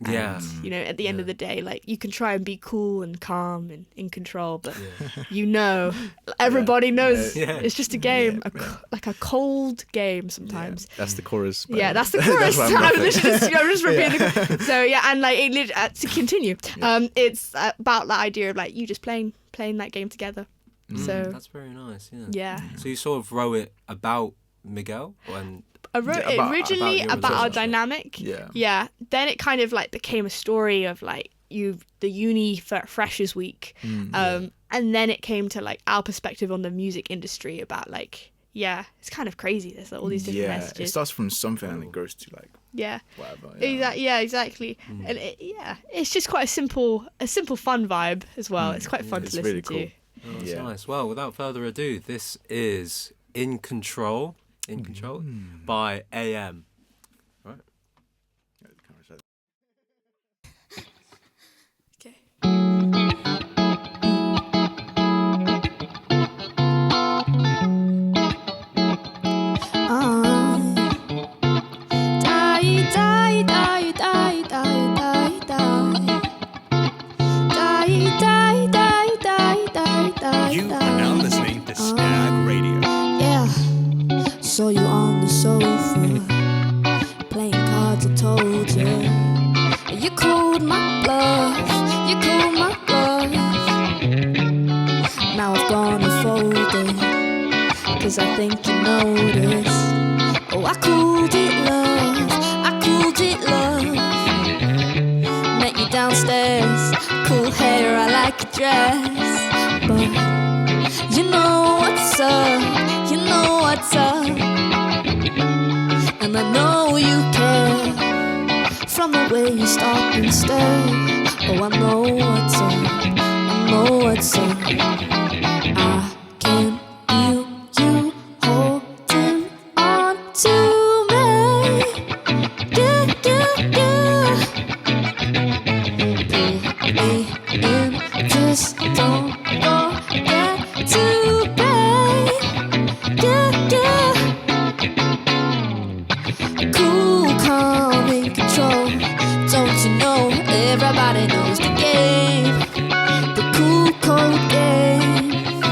Yeah. And, you know, at the end of the day, like you can try and be cool and calm and in control, but you know, everybody knows it's just a game, like a cold game sometimes. Yeah, that's the chorus. by Yeah, the way. that's the chorus. That's what I'm I'm just repeating the So yeah, and like to continue, it's about that idea of like you just playing that game together. So That's very nice. Yeah. yeah. So you sort of wrote it about Miguel when. I wrote Yeah, it about originally your about our relationship. dynamic. Yeah. Yeah. Then it kind of like became a story of like the uni freshers week, and then it came to like our perspective on the music industry about like it's kind of crazy. There's like, all these different Yeah, messages. it starts from something and it goes to like Yeah. whatever. Yeah, exactly. And it's just quite a simple fun vibe as well. It's quite fun it's to listen really cool. to. Oh, that's Yeah. nice. Well, without further ado, this is In Control. In Control by A.M. Right. Okay. You are now listening to Stag Radio. Yeah, saw you on the sofa, playing cards. I told you, you called my bluff. You called my bluff. Now I've gone and folded, 'cause I think you noticed. Oh, I cooled it, love. I cooled it, love. Met you downstairs, cool hair, I like your dress. But you know what's up, you know I what's up, and I know you care. From the way you stop and stare, oh, I know what's up, I know what's up. I can feel you holding on to me. Yeah, yeah, yeah. Pull me in, just don't forget to pay. Yeah, yeah. Cool, calm, in control. Don't you know everybody knows the game, the cool, cold game.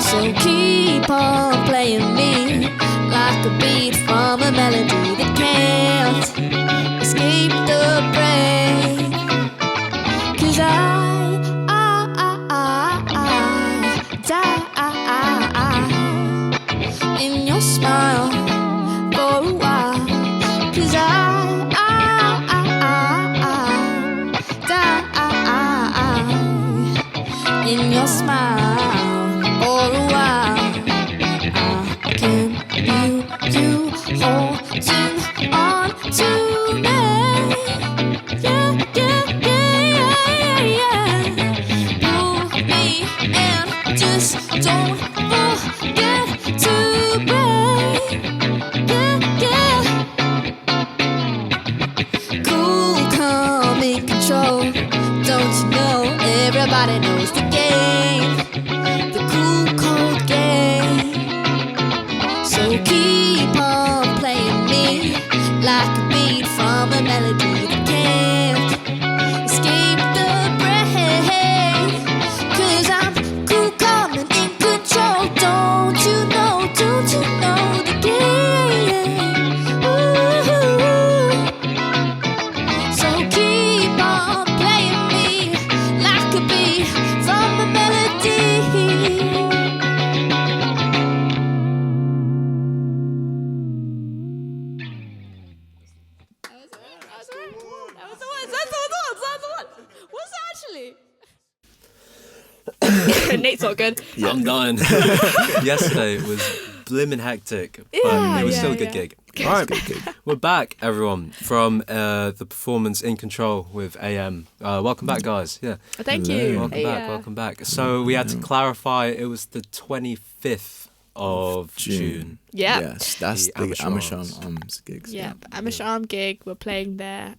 So keep on playing me like a beat from a melody that can't escape the brain. 'Cause I die in your smile for a while. 'Cause I die in your smile for a while. I can feel you holding on to me. Yeah, yeah, yeah, yeah, yeah. Pull me in, just don't forget to break. Yeah, yeah. Cool, calm, in control. Don't you know everybody knows the game, the cool, cold game. So keep on playing me like a beat from a melody that can't escape the brain. 'Cause I'm cool, calm, and in control. Don't you know the game? Ooh. So keep on playing me like a beat from a melody. That's the one. What's that actually? Nate's not good. I'm done. Yesterday it was blimmin' hectic, but Yeah, it was yeah, still a good yeah. gig. All right, we're back, everyone, from the performance In Cntrl with A.M. Welcome back, guys. Yeah, Thank you. welcome back. So we had to clarify it was the 25th of June. Yeah. Yes, that's The the Amersham Amersham gigs. Yeah, Amersham gig. We're playing there.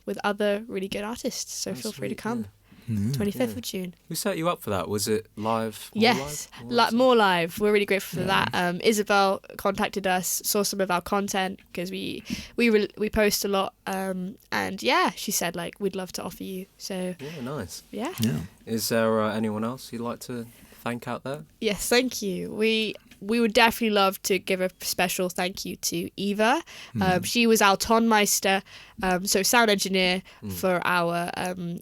With other really good artists. So feel free to sweet, come. 25th of June. Who set you up for that? Was it live? Yes, more live. We're really grateful for that. Isabel contacted us, saw some of our content because we post a lot. And yeah, she said like we'd love to offer you. So Yeah, nice. yeah. Yeah. Is there anyone else you'd like to thank out there? Yes, thank you. We would definitely love to give a special thank you to Eva. She was our Tonmeister, so sound engineer for our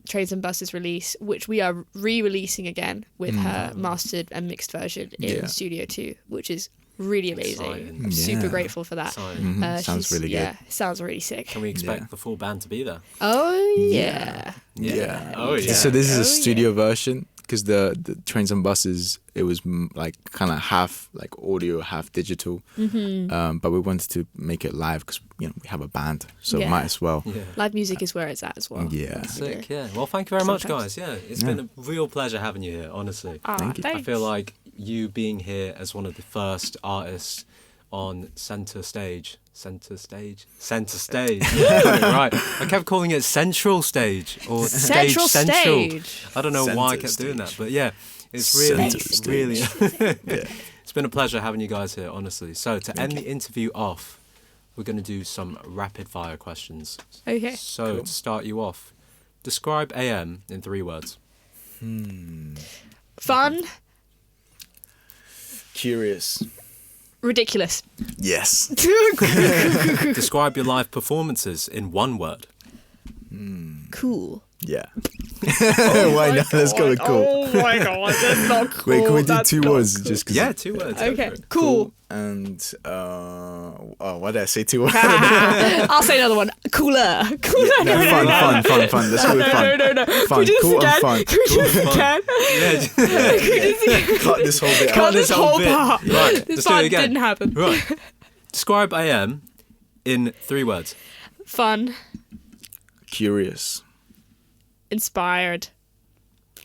Trains and Buses release, which we are re-releasing again with her mastered and mixed version in Studio 2, which is really amazing. Exciting. I'm super Yeah. grateful for that. Exciting. Sounds she's- really good. Yeah, sounds really sick. Can we expect Yeah. the full band to be there? Oh yeah. Yeah. Oh, yeah. So this is Oh, a studio version because the Trains and Buses, it was like kind of half like audio, half digital. But we wanted to make it live because we have a band, so Yeah. might as well. Yeah. Live music is where it's at as well. Yeah. Sick, yeah. Well, thank you very much, Sometimes. guys. Yeah, it's been a real pleasure having you here, honestly. Thank you. I feel like you being here as one of the first artists on centre stage. Yeah, got it right. I kept calling it Central Stage or Central Stage Central. stage. I don't know why I Centre kept doing that, stage. but yeah, it's really, Centre stage. really. Yeah. It's been a pleasure having you guys here, honestly. So to end the interview off, we're going to do some rapid fire questions. Okay. So to start you off, describe AM in 3 words. Fun, Curious. ridiculous. Yes. Describe your live performances in 1 word. Cool. Yeah. Why not? Let's go with cool. Oh my god, that's not cool. Wait, can we do That's 2 not words? cool. Just 'cause Yeah, 2 words. Okay, cool. And why did I say 2 words? I'll say another one. Cooler. Cooler. No, fun. Let's go with fun. No. Fun, Can we do this cool, again? and fun. Can we do this again? Cut this whole bit Cut out. this whole bit. part. Right, This let's do part it again. didn't happen. Right. Describe A.M. in 3 words. Fun. Curious. Inspired.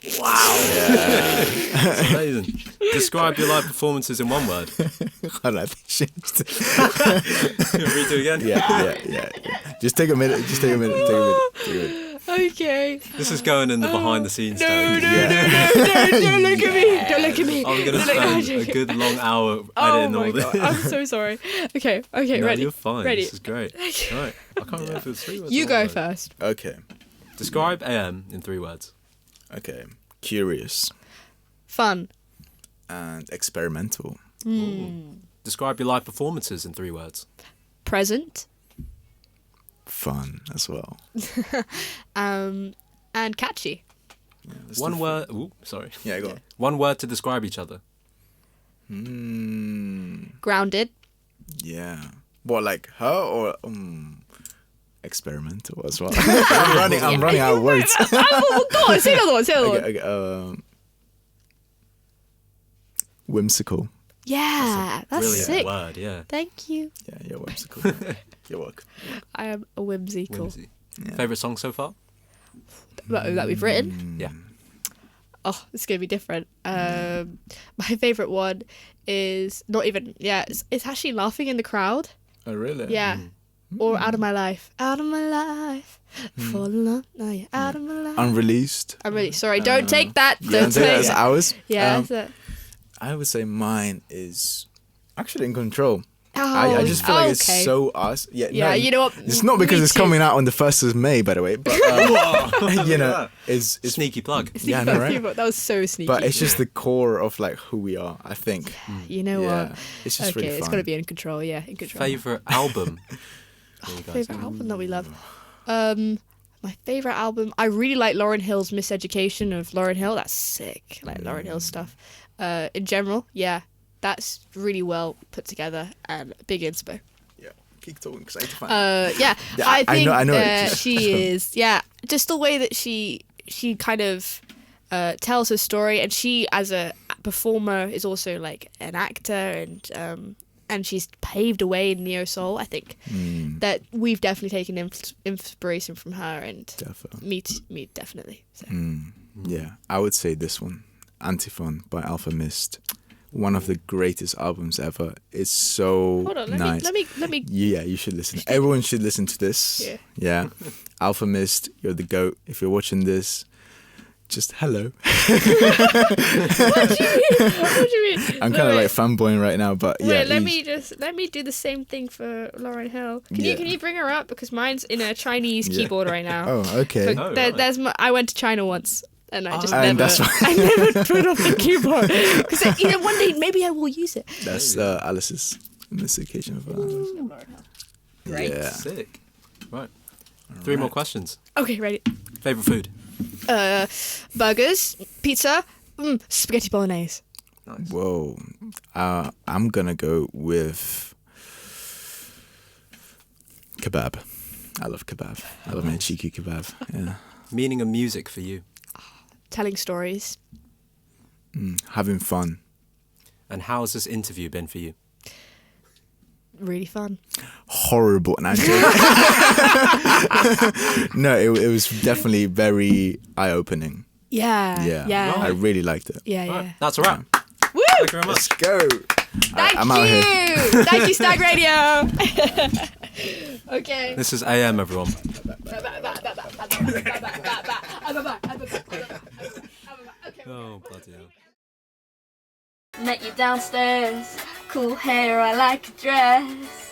That's amazing. Describe your live performances in 1 word. Hold on, I think she needs to- Redo again. Yeah. Just take a minute. Take a minute. Okay. This is going in the behind the scenes No, stage. don't look at me. Don't look at me. I'm going to spend a good long hour Oh editing my all this. god, I'm so sorry. Okay, No, ready. you're fine. Ready. This is great. Right. I can't remember if it was 3 words. You or go 1 word. first. Okay. Describe A.M. in 3 words. Okay. Curious Fun. and experimental. Describe your live performances in 3 words. Present. Fun as well. And catchy. Yeah, that's 1 the- word. Ooh, sorry. Yeah, go on. 1 word to describe each other. Grounded. Yeah. What, like her or experimental as well? I'm running out of words. Go on, say another one. Okay, whimsical. Yeah, that's Brilliant sick. word, yeah. Thank you. Yeah, you're whimsical. You're welcome. I am a whimsical. Whimsy. Yeah. Favourite song so far? That we've written. Yeah. Oh, it's gonna be different. My favorite one is not even. Yeah, it's actually laughing in the crowd. Oh, really? Yeah, or out of my life. Out of my life. For love. No, yeah, out of my life. Unreleased. I'm really sorry. Don't take that. Yeah, Don't say that take as that. ours. Yeah, that's it. I would say mine is actually In Cntrl. Oh, I just feel like it's okay. so us. Yeah, Yeah, no, you know what? It's not because Me it's too. coming out on the 1st of May, by the way, but you know, it's Sneaky plug. yeah, I know, right? That was so sneaky. But it's just the core of like who we are, I think. you know Yeah, what? it's just Okay, really it's fun. gotta be In Cntrl. Yeah, In Cntrl. Favourite album? There you guys. Favorite album that we love. My favorite album. I really like Lauryn Hill's Miseducation of Lauryn Hill. That's sick. I like Lauryn Hill stuff. In general, yeah, that's really well put together and big inspo. Yeah, keep talking because I need to find. Yeah, Yeah, I think I know it. she is. Yeah, just the way that she kind of tells her story, and she as a performer is also like an actor, and she's paved a way in neo soul. I think that we've definitely taken inspiration from her, and Definitely. me definitely. So. Yeah, I would say this one, Antiphon by A.Ms. One of the greatest albums ever. It's so Hold on, nice. let me. Yeah, you should listen. Everyone should listen to this. Yeah. A.Ms., you're the GOAT. If you're watching this, just hello. What do you mean? I'm kind of like fanboying right now, but yeah. Wait, let me do the same thing for Lauryn Hill. Can you bring her up, because mine's in a Chinese keyboard right now. Oh, okay. But Oh, right. I went to China once, and I just And never, that's why- I never put off the keyboard, because one day maybe I will use it. That's Alice's Miseducation of Alice. Great. Yeah. Sick. Right. 3 more questions. Okay, ready. Favourite food? Burgers, pizza, spaghetti bolognese. Nice. Whoa. I'm gonna go with kebab. I love kebab. I love my cheeky kebab. Yeah. Meaning of music for you? Telling stories. Having fun. And how has this interview been for you? Really fun. Horrible. No, no, it was definitely very eye-opening. Yeah. Yeah. I really liked it. Yeah. Right, that's a wrap. Woo! Thank you very Let's much. go. Thank I'm out here. you. Thank you, Stag Radio. Okay. This is A.M. everyone. Oh, bloody hell. Met you downstairs, cool hair, I like a dress.